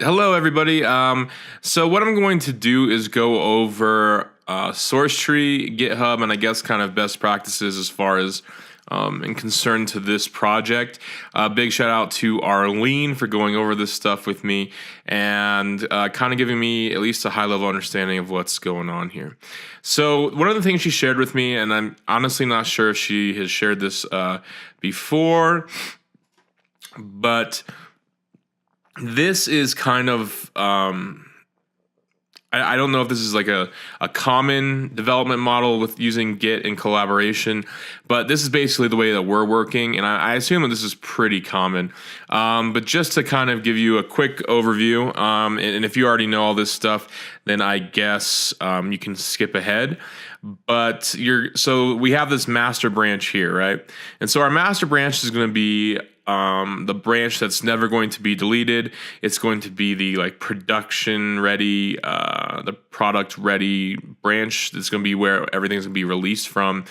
Hello, everybody. So what I'm going to do is go over SourceTree, GitHub, and I guess kind of best practices as far as in concern to this project. Big shout out to Arlene for going over this stuff with me and kind of giving me at least a high level understanding of what's going on here. So one of the things she shared with me, and I'm honestly not sure if she has shared this before, but this is kind of I don't know if this is like a common development model with using Git in collaboration, but this is basically the way that we're working, and I assume that this is pretty common. But just to kind of give you a quick overview, and if you already know all this stuff, then I guess you can skip ahead. But so we have this master branch here, right? And so our master branch is going to be the branch that's never going to be deleted. It's going to be the like production ready, the product ready branch. That's going to be where everything's going to be released from.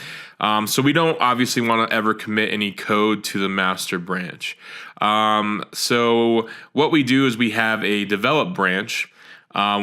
So we don't obviously want to ever commit any code to the master branch. So what we do is we have a develop branch,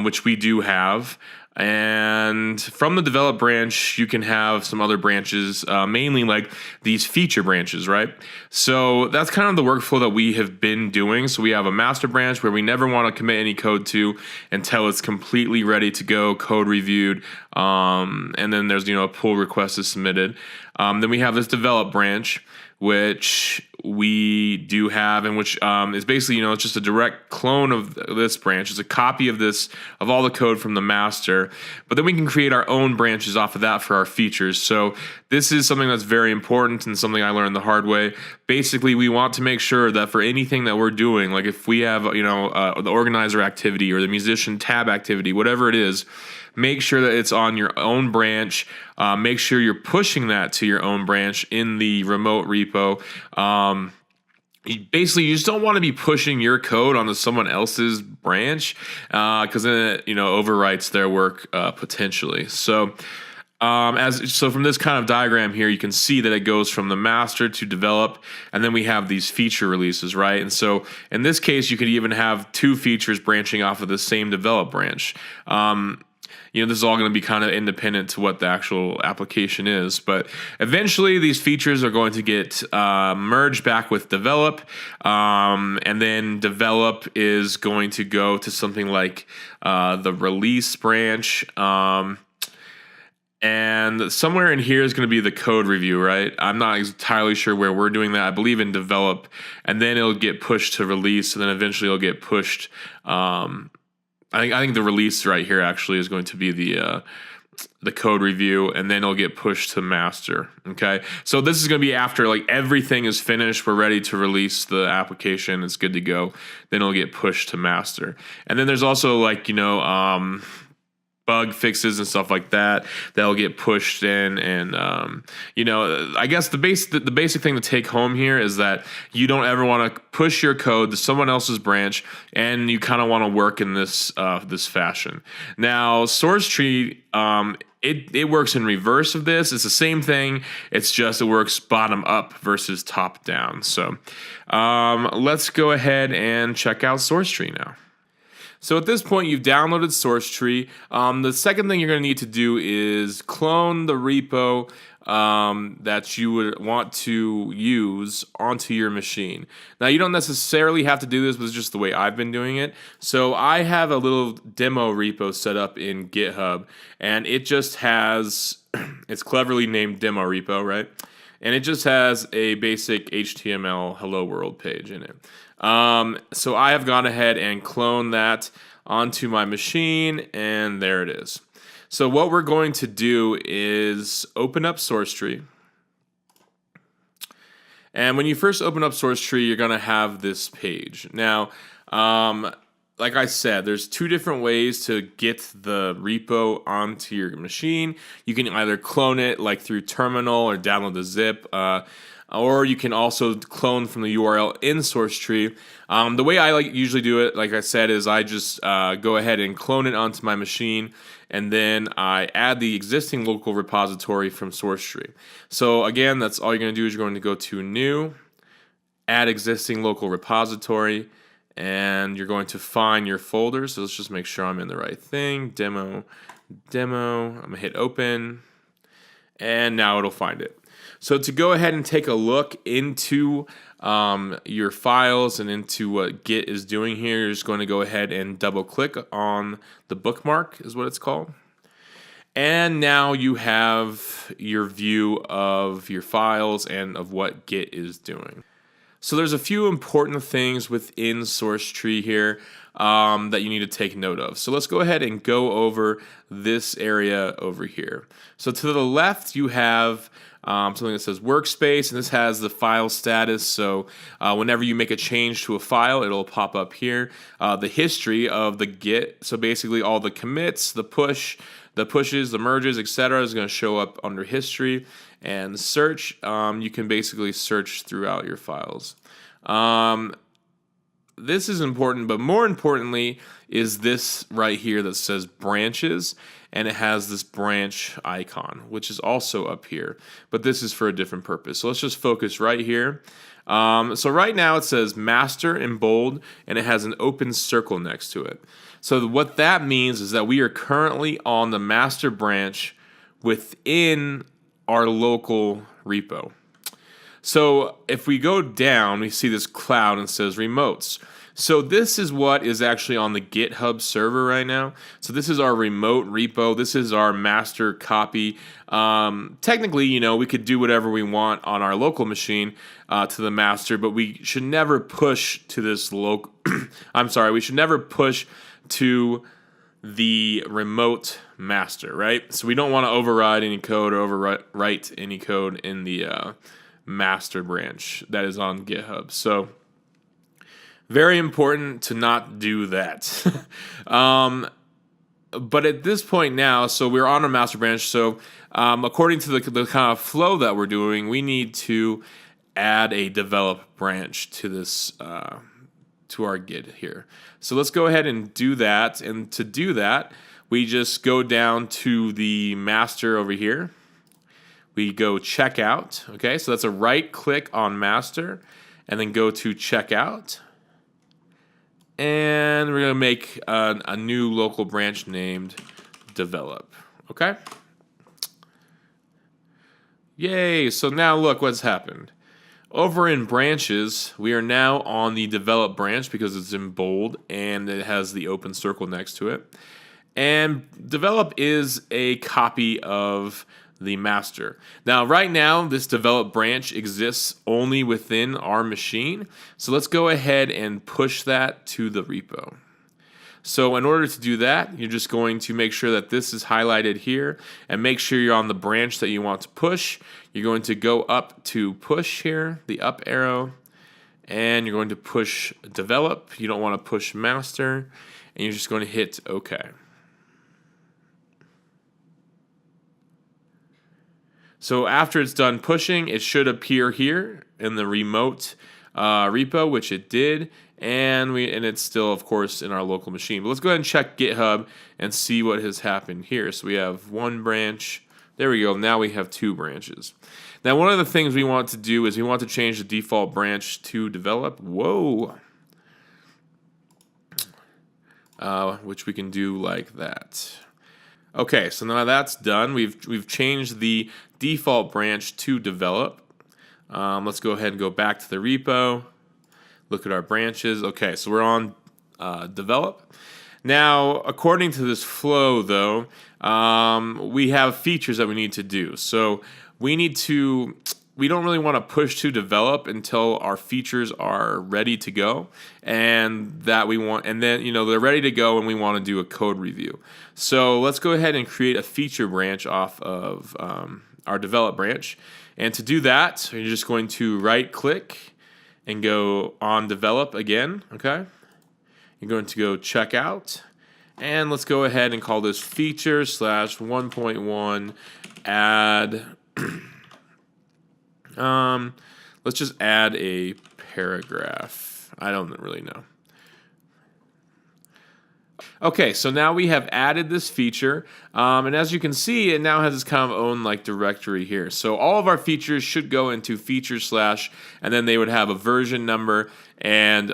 which we do have. And from the develop branch, you can have some other branches, mainly like these feature branches, right? So that's kind of the workflow that we have been doing. So we have a master branch where we never want to commit any code to until it's completely ready to go, code reviewed, and then there's a pull request is submitted. Then we have this develop branch, which we do have, and which is basically, it's just a direct clone of this branch. It's a copy of all the code from the master, but then we can create our own branches off of that for our features. So this is something that's very important and something I learned the hard way. Basically, we want to make sure that for anything that we're doing, like if we have, the organizer activity or the musician tab activity, whatever it is, make sure that it's on your own branch. Make sure you're pushing that to your own branch in the remote repo. Basically, you just don't want to be pushing your code onto someone else's branch because then it overwrites their work potentially. So from this kind of diagram here, you can see that it goes from the master to develop, and then we have these feature releases, right? And so in this case, you could even have two features branching off of the same develop branch. This is all going to be kind of independent to what the actual application is. But eventually, these features are going to get merged back with develop. And then develop is going to go to something like the release branch. And somewhere in here is going to be the code review, right? I'm not entirely sure where we're doing that. I believe in develop. And then it'll get pushed to release. And then eventually it'll get pushed. I think the release right here actually is going to be the code review, and then it'll get pushed to master. Okay, so this is going to be after like everything is finished, we're ready to release the application, it's good to go. Then it'll get pushed to master, and then there's also like bug fixes and stuff like that that'll get pushed in, and I guess the basic thing to take home here is that you don't ever want to push your code to someone else's branch, and you kind of want to work in this fashion. Now, SourceTree, it works in reverse of this. It's the same thing. It's just it works bottom up versus top down. So let's go ahead and check out SourceTree now. So at this point, you've downloaded SourceTree. The second thing you're going to need to do is clone the repo that you would want to use onto your machine. Now, you don't necessarily have to do this, but it's just the way I've been doing it. So I have a little demo repo set up in GitHub, and it just has, it's cleverly named demo repo, right? And it just has a basic HTML hello world page in it. So I have gone ahead and cloned that onto my machine, and there it is. So what we're going to do is open up SourceTree. And when you first open up SourceTree, you're going to have this page. Now, like I said, there's two different ways to get the repo onto your machine. You can either clone it like through terminal or download the zip, or you can also clone from the URL in SourceTree. The way I usually do it, like I said, is I just go ahead and clone it onto my machine, and then I add the existing local repository from SourceTree. So again, that's all you're going to do is you're going to go to New, Add Existing Local Repository, and you're going to find your folder. So let's just make sure I'm in the right thing. Demo. I'm gonna hit open, and now it'll find it. So to go ahead and take a look into your files and into what Git is doing here, you're just going to go ahead and double click on the bookmark, is what it's called. And now you have your view of your files and of what Git is doing. So there's a few important things within SourceTree here that you need to take note of. So let's go ahead and go over this area over here. So to the left, you have something that says workspace, and this has the file status. So whenever you make a change to a file, it'll pop up here. The history of the Git, so basically all the commits, the pushes, the merges, etc. is going to show up under history. And search, you can basically search throughout your files. This is important, but more importantly is this right here that says branches, and it has this branch icon, which is also up here, but this is for a different purpose. So let's just focus right here. So right now it says master in bold, and it has an open circle next to it. So what that means is that we are currently on the master branch within our local repo. So if we go down, we see this cloud and it says remotes. So this is what is actually on the GitHub server right now. So this is our remote repo. This is our master copy. Technically, you know, we could do whatever we want on our local machine to the master, but we should never push to this local. I'm sorry, we should never push to the remote master, right? So we don't want to override any code or overwrite any code in the master branch that is on GitHub. So very important to not do that. But at this point now, so we're on our master branch. So according to the kind of flow that we're doing, we need to add a develop branch to this to our Git here. So let's go ahead and do that. And to do that, we just go down to the master over here. We go checkout. Okay, so that's a right click on master, and then go to checkout. And we're going to make a new local branch named develop. Okay? Yay! So now look what's happened. Over in branches, we are now on the develop branch because it's in bold and it has the open circle next to it. And develop is a copy of the master. Now, right now, this develop branch exists only within our machine. So let's go ahead and push that to the repo. So in order to do that, you're just going to make sure that this is highlighted here and make sure you're on the branch that you want to push. You're going to go up to push here, the up arrow, and you're going to push develop. You don't want to push master, and you're just going to hit OK. So after it's done pushing, it should appear here in the remote repo, which it did, and it's still, of course, in our local machine. But let's go ahead and check GitHub and see what has happened here. So we have one branch. There we go. Now we have two branches. Now, one of the things we want to do is we want to change the default branch to develop. Whoa. Which we can do like that. Okay, so now that's done. We've changed the default branch to develop. Let's go ahead and go back to the repo. Look at our branches. Okay, so we're on develop. Now, according to this flow, though, we have features that we need to do. So we don't really want to push to develop until our features are ready to go, and then they're ready to go, and we want to do a code review. So let's go ahead and create a feature branch off of our develop branch. And to do that, you're just going to right click and go on develop again. Okay, you're going to go check out, and let's go ahead and call this feature /1.1 add. Let's just add a paragraph. I don't really know. Okay, so now we have added this feature, and as you can see, it now has its kind of own directory here. So all of our features should go into feature / and then they would have a version number and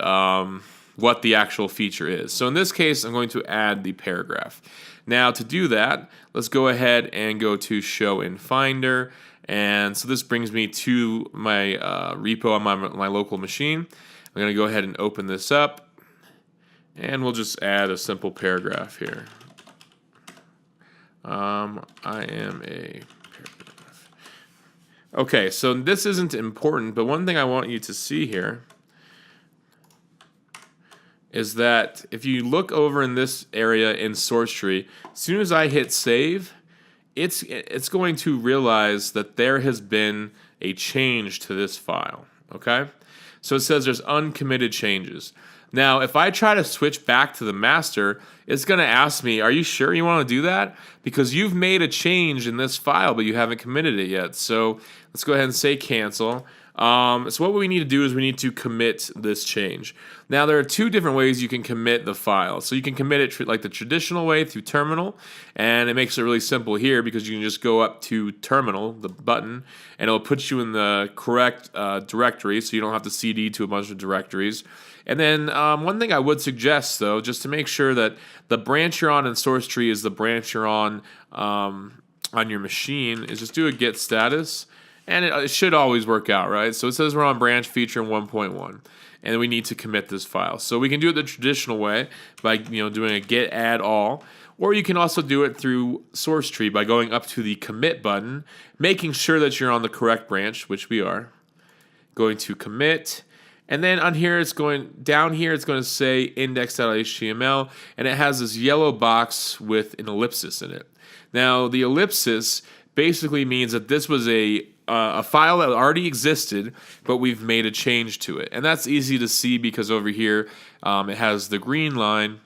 what the actual feature is. So in this case, I'm going to add the paragraph. Now to do that, let's go ahead and go to Show in Finder. And so this brings me to my repo on my local machine. I'm going to go ahead and open this up, and we'll just add a simple paragraph here. I am a paragraph. Okay, so this isn't important, but one thing I want you to see here is that if you look over in this area in source tree, as soon as I hit save, it's going to realize that there has been a change to this file, okay? So it says there's uncommitted changes. Now, if I try to switch back to the master, it's going to ask me, are you sure you want to do that? Because you've made a change in this file, but you haven't committed it yet. So let's go ahead and say cancel. So what we need to do is we need to commit this change. Now, there are two different ways you can commit the file. So you can commit it like the traditional way through terminal, and it makes it really simple here because you can just go up to terminal, the button, and it'll put you in the correct directory, so you don't have to CD to a bunch of directories. And then one thing I would suggest, though, just to make sure that the branch you're on in source tree is the branch you're on your machine, is just do a get status. And it should always work out, right? So it says we're on branch feature 1.1, and we need to commit this file. So we can do it the traditional way by doing a get add all, or you can also do it through source tree by going up to the commit button, making sure that you're on the correct branch, which we are. Going to commit, and then on here it's going down here. It's going to say index.html, and it has this yellow box with an ellipsis in it. Now the ellipsis basically means that this was a file that already existed, but we've made a change to it. And that's easy to see because over here it has the green line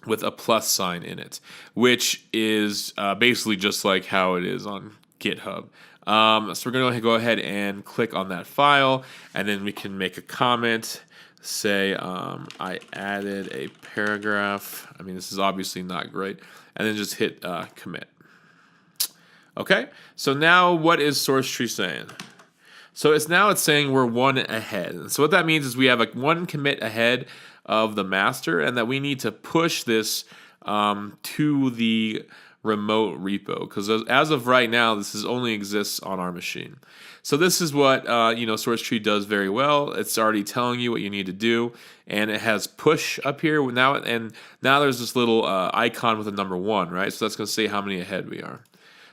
with a plus sign in it, which is basically just like how it is on GitHub. So we're going to go ahead and click on that file, and then we can make a comment, say I added a paragraph. I mean, this is obviously not great. And then just hit commit. Okay, so now what is source tree saying? So it's saying we're one ahead. So what that means is we have one commit ahead of the master, and that we need to push this to the remote repo, because as of right now, this only exists on our machine. So this is what source tree does very well. It's already telling you what you need to do, and it has push up here now. And now there's this little icon with a number 1, right? So that's going to say how many ahead we are.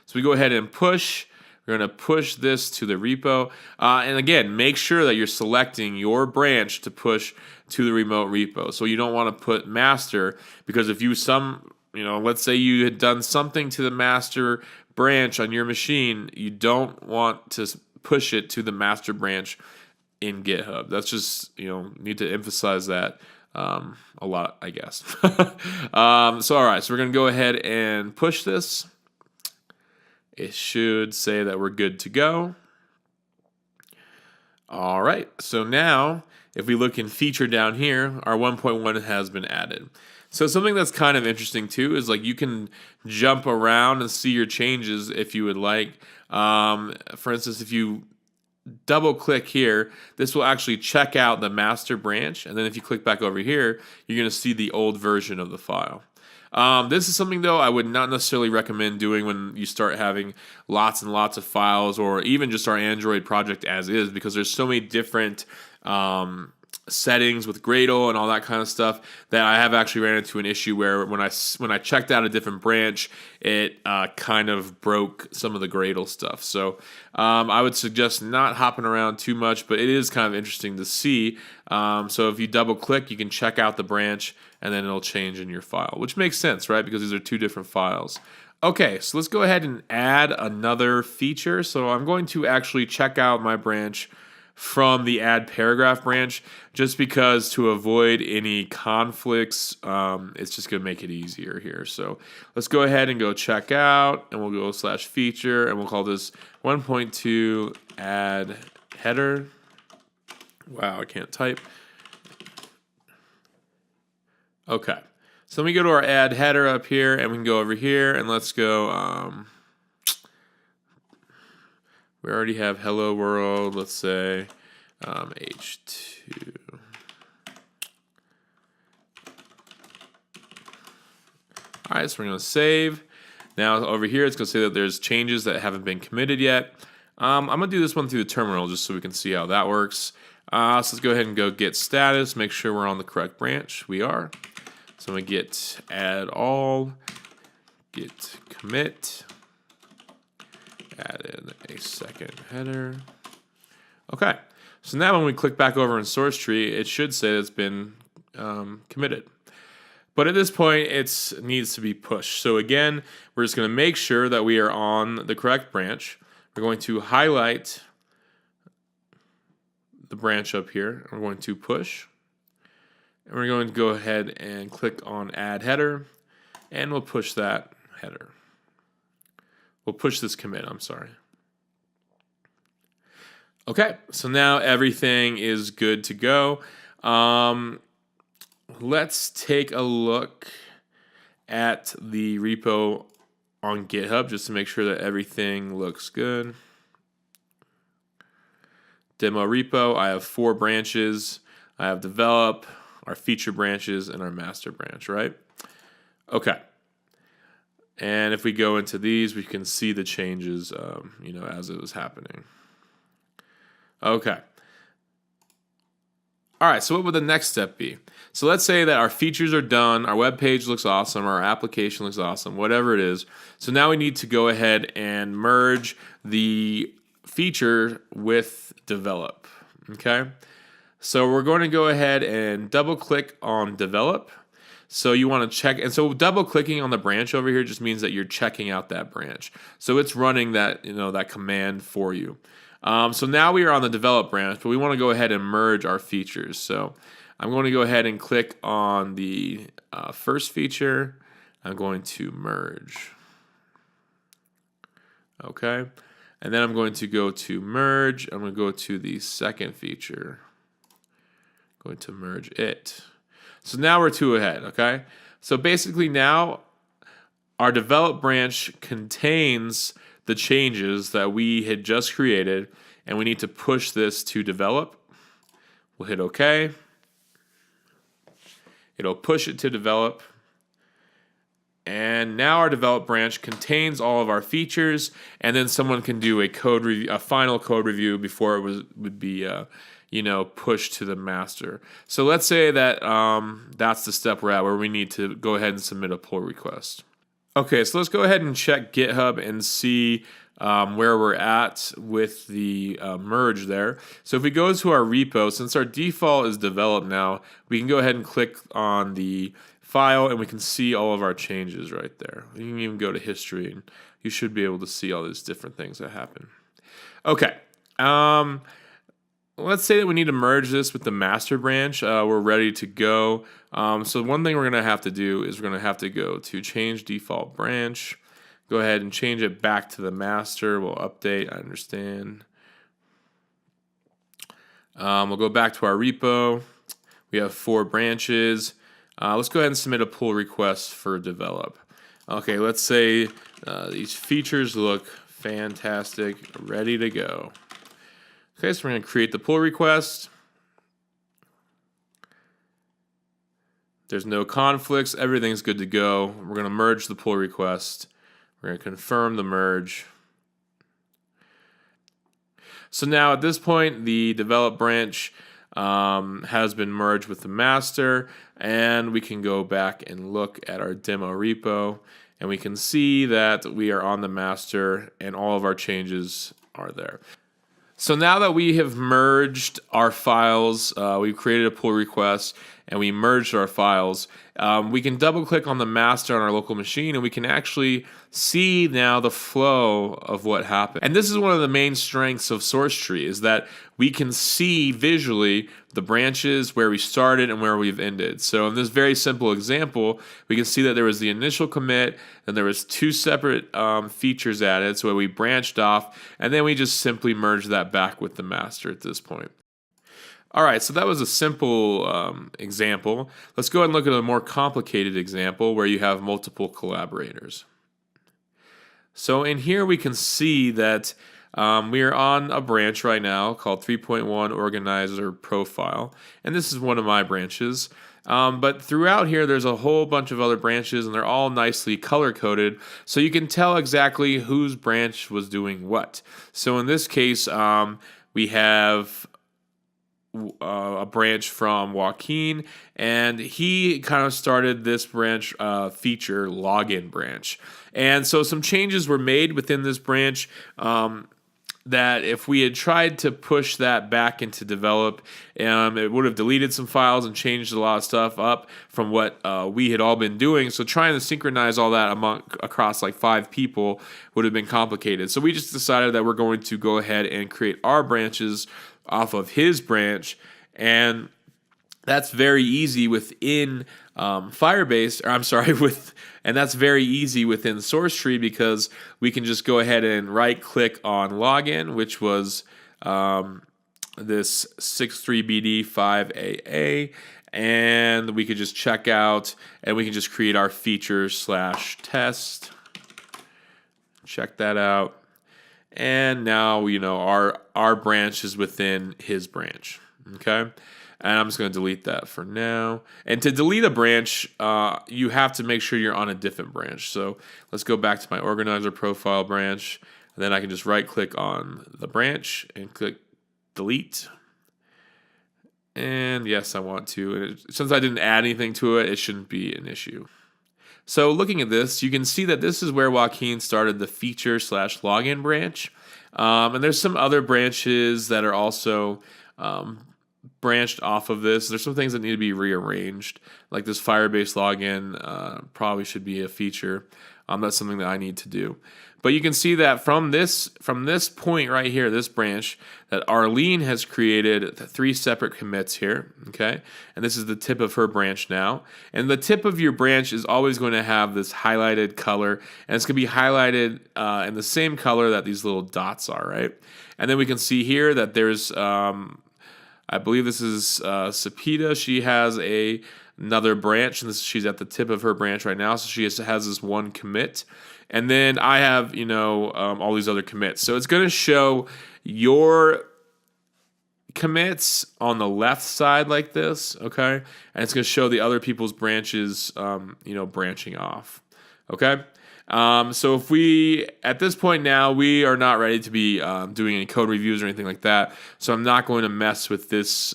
So we go ahead and push. We're going to push this to the repo. And again, make sure that you're selecting your branch to push to the remote repo. So you don't want to put master, because if let's say you had done something to the master branch on your machine, you don't want to push it to the master branch in GitHub. That's just, need to emphasize that a lot, I guess. So all right, so we're going to go ahead and push this. It should say that we're good to go. All right, so now if we look in feature down here, our 1.1 has been added. So something that's kind of interesting too is like you can jump around and see your changes if you would like. For instance, if you double click here, this will actually check out the master branch, and then if you click back over here, you're going to see the old version of the file. This is something, though, I would not necessarily recommend doing when you start having lots and lots of files, or even just our Android project as is, because there's so many different settings with Gradle and all that kind of stuff that I have actually ran into an issue where when I checked out a different branch, it kind of broke some of the Gradle stuff. So I would suggest not hopping around too much, but it is kind of interesting to see. So if you double click, you can check out the branch, and then it'll change in your file, which makes sense, right? Because these are two different files. Okay, so let's go ahead and add another feature. So I'm going to actually check out my branch from the add paragraph branch, just because to avoid any conflicts, it's just going to make it easier here. So let's go ahead and go check out, and we'll go /feature, and we'll call this 1.2 add header. Wow, I can't type. Okay, so let me go to our add header up here, and we can go over here, and let's go, we already have hello world, let's say H2. All right, so we're going to save. Now over here, it's going to say that there's changes that haven't been committed yet. I'm going to do this one through the terminal just so we can see how that works. So let's go ahead and go get status, make sure we're on the correct branch. We are. So I'm going to get add all, git commit, add in a second header. Okay, so now when we click back over in source tree, it should say it's been committed. But at this point, it needs to be pushed. So again, we're just going to make sure that we are on the correct branch. We're going to highlight the branch up here. We're going to push. And we're going to go ahead and click on add header. And we'll push that header. We'll push this commit, I'm sorry. Okay, so now everything is good to go. Let's take a look at the repo on GitHub just to make sure that everything looks good. Demo repo, I have 4 branches. I have develop, our feature branches, and our master branch, right? Okay. And if we go into these, we can see the changes, as it was happening. Okay. All right, so what would the next step be? So let's say that our features are done, our web page looks awesome, our application looks awesome, whatever it is. So now we need to go ahead and merge the feature with develop, okay? So we're going to go ahead and double click on develop. So you want to check, and so double clicking on the branch over here just means that you're checking out that branch. So it's running that, that command for you. So now we are on the develop branch, but we want to go ahead and merge our features. So I'm going to go ahead and click on the first feature. I'm going to merge. Okay. And then I'm going to go to merge. I'm going to go to the second feature. Going to merge it. So now we're 2 ahead, okay? So basically now our develop branch contains the changes that we had just created, and we need to push this to develop. We'll hit OK. It'll push it to develop. And now our develop branch contains all of our features, and then someone can do a final code review before it would be pushed to the master. So let's say that that's the step we're at, where we need to go ahead and submit a pull request. Okay, so let's go ahead and check GitHub and see where we're at with the merge there. So if we go to our repo, since our default is developed now, we can go ahead and click on the file and we can see all of our changes right there. You can even go to history and you should be able to see all these different things that happen. Okay. Let's say that we need to merge this with the master branch. We're ready to go. So one thing we're going to have to do is we're going to have to go to change default branch. Go ahead and change it back to the master. We'll update. I understand. We'll go back to our repo. We have 4 branches. Let's go ahead and submit a pull request for develop. Okay, let's say these features look fantastic, ready to go. Okay, so we're going to create the pull request. There's no conflicts. Everything's good to go. We're going to merge the pull request. We're going to confirm the merge. So now at this point, the develop branch has been merged with the master, and we can go back and look at our demo repo, and we can see that we are on the master and all of our changes are there. So now that we have merged our files, we've created a pull request, and we merged our files, we can double click on the master on our local machine, and we can actually see now the flow of what happened. And this is one of the main strengths of SourceTree, is that we can see visually the branches, where we started and where we've ended. So in this very simple example, we can see that there was the initial commit, and there was 2 separate features added, so we branched off, and then we just simply merged that back with the master at this point. All right, so that was a simple example. Let's go ahead and look at a more complicated example where you have multiple collaborators. So in here we can see that we are on a branch right now called 3.1 Organizer Profile, and this is one of my branches. But throughout here, there's a whole bunch of other branches, and they're all nicely color coded, so you can tell exactly whose branch was doing what. So in this case, we have a branch from Joaquin, and he kind of started this branch feature login branch. And so some changes were made within this branch that if we had tried to push that back into develop, it would have deleted some files and changed a lot of stuff up from what we had all been doing. So trying to synchronize all that across like 5 people would have been complicated. So we just decided that we're going to go ahead and create our branches off of his branch, and that's very easy within Firebase, or I'm sorry, and that's very easy within SourceTree, because we can just go ahead and right click on login, which was this 63BD5AA, and we could just check out, and we can just create our feature/test. Check that out. And now, our branch is within his branch, okay? And I'm just going to delete that for now. And to delete a branch, you have to make sure you're on a different branch. So let's go back to my organizer profile branch. And then I can just right-click on the branch and click delete. And yes, I want to. And since I didn't add anything to it, it shouldn't be an issue. So looking at this, you can see that this is where Joaquin started the feature/login branch. And there's some other branches that are also branched off of this. There's some things that need to be rearranged, like this Firebase login probably should be a feature. That's something that I need to do. But you can see that from this point right here, this branch, that Arlene has created 3 separate commits here, okay? And this is the tip of her branch now. And the tip of your branch is always going to have this highlighted color, and it's going to be highlighted in the same color that these little dots are, right? And then we can see here that there's, I believe this is Sapita. She has another branch, and she's at the tip of her branch right now, so she has this one commit. And then I have, all these other commits. So it's going to show your commits on the left side like this, okay? And it's going to show the other people's branches, branching off, okay? So if at this point now, we are not ready to be doing any code reviews or anything like that. So I'm not going to mess with this,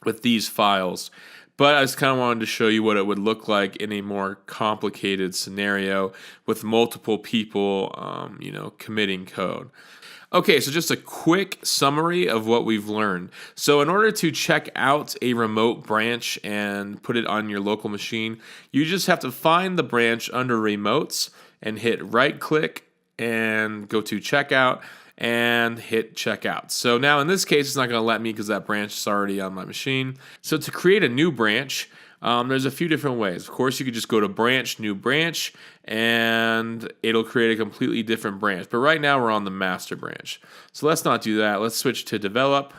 with these files. But I just kind of wanted to show you what it would look like in a more complicated scenario with multiple people, committing code. Okay, so just a quick summary of what we've learned. So in order to check out a remote branch and put it on your local machine, you just have to find the branch under remotes and hit right click and go to checkout and hit checkout. So now in this case, it's not going to let me because that branch is already on my machine. So to create a new branch, there's a few different ways. Of course, you could just go to branch, new branch, and it'll create a completely different branch. But right now we're on the master branch. So let's not do that. Let's switch to develop,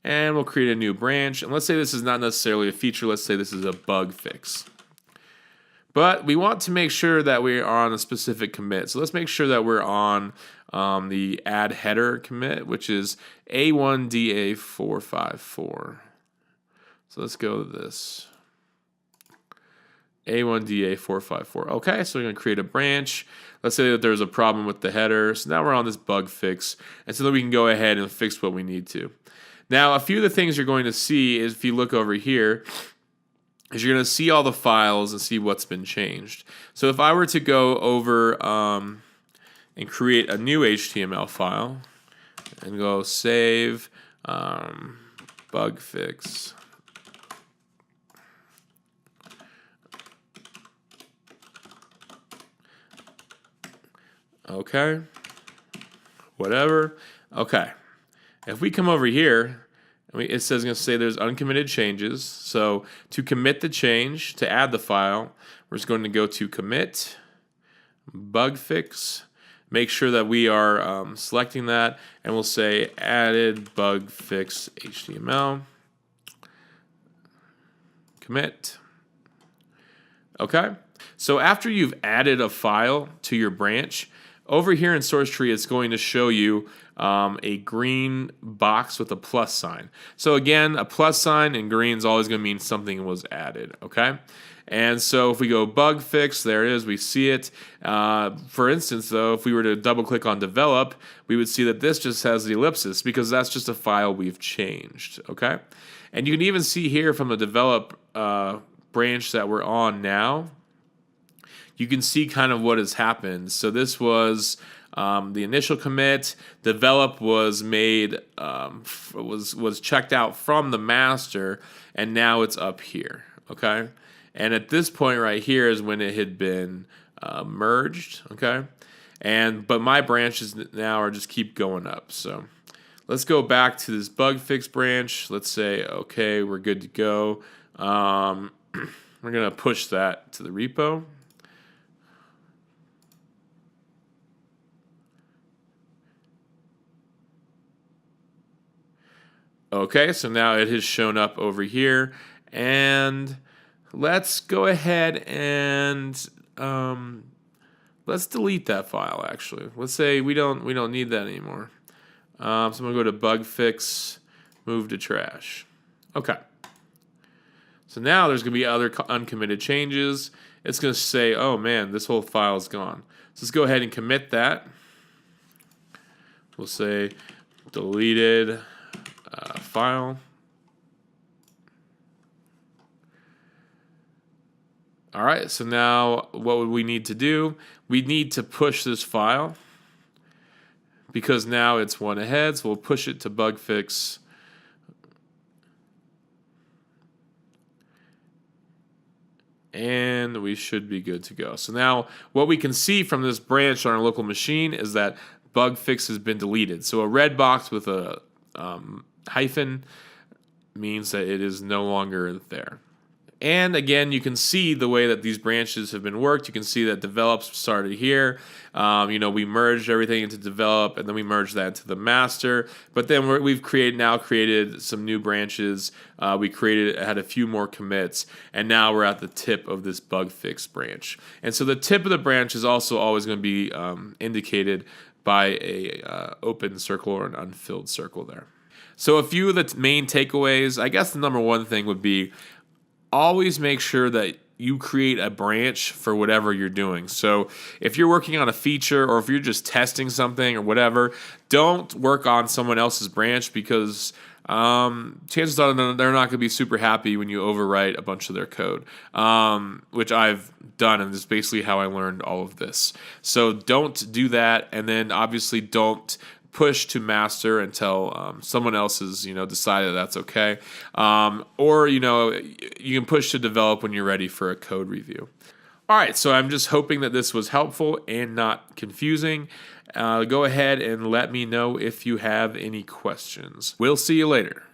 and we'll create a new branch. And let's say this is not necessarily a feature. Let's say this is a bug fix. But we want to make sure that we are on a specific commit. So let's make sure that we're on the add header commit, which is A1DA454. So let's go to this. A1DA454. Okay, so we're going to create a branch. Let's say that there's a problem with the header. So now we're on this bug fix. And so then we can go ahead and fix what we need to. Now, a few of the things you're going to see is if you look over here, is you're going to see all the files and see what's been changed. So if I were to go over and create a new HTML file and go save bug fix. Okay. Whatever. Okay. If we come over here, it says going to say there's uncommitted changes. So to commit the change, to add the file, we're just going to go to commit, bug fix, make sure that we are selecting that, and we'll say added bug fix HTML, commit. Okay. So after you've added a file to your branch, over here in source tree, it's going to show you a green box with a plus sign. So again, a plus sign in green is always going to mean something was added, okay? And so if we go bug fix, there it is, we see it. For instance, though, if we were to double click on develop, we would see that this just has the ellipsis because that's just a file we've changed, okay? And you can even see here from the develop branch that we're on now, you can see kind of what has happened. So this was the initial commit. Develop was made, was checked out from the master, and now it's up here, okay? And at this point right here is when it had been merged, okay? But my branches now are just keep going up. So let's go back to this bug fix branch. Let's say, okay, we're good to go. We're gonna push that to the repo. Okay, so now it has shown up over here, and let's go ahead and let's delete that file. Actually, let's say we don't need that anymore. So I'm gonna go to bug fix, move to trash. Okay. So now there's gonna be other uncommitted changes. It's gonna say, oh man, this whole file is gone. So let's go ahead and commit that. We'll say deleted file. All right, so now what would we need to do? We need to push this file because now it's one ahead, so we'll push it to bug fix. And we should be good to go. So now what we can see from this branch on our local machine is that bug fix has been deleted. So a red box with a hyphen means that it is no longer there. And again, you can see the way that these branches have been worked. You can see that develop started here. We merged everything into develop, and then we merged that into the master. But then we've created some new branches. We had a few more commits, and now we're at the tip of this bug fix branch. And so the tip of the branch is also always going to be indicated by a open circle or an unfilled circle there. So a few of the main takeaways, I guess the number one thing would be always make sure that you create a branch for whatever you're doing. So if you're working on a feature or if you're just testing something or whatever, don't work on someone else's branch because chances are they're not going to be super happy when you overwrite a bunch of their code, which I've done, and this is basically how I learned all of this. So don't do that, and then obviously don't push to master until someone else has decided that's okay, or you can push to develop when you're ready for a code review. All right, so I'm just hoping that this was helpful and not confusing. Go ahead and let me know if you have any questions. We'll see you later.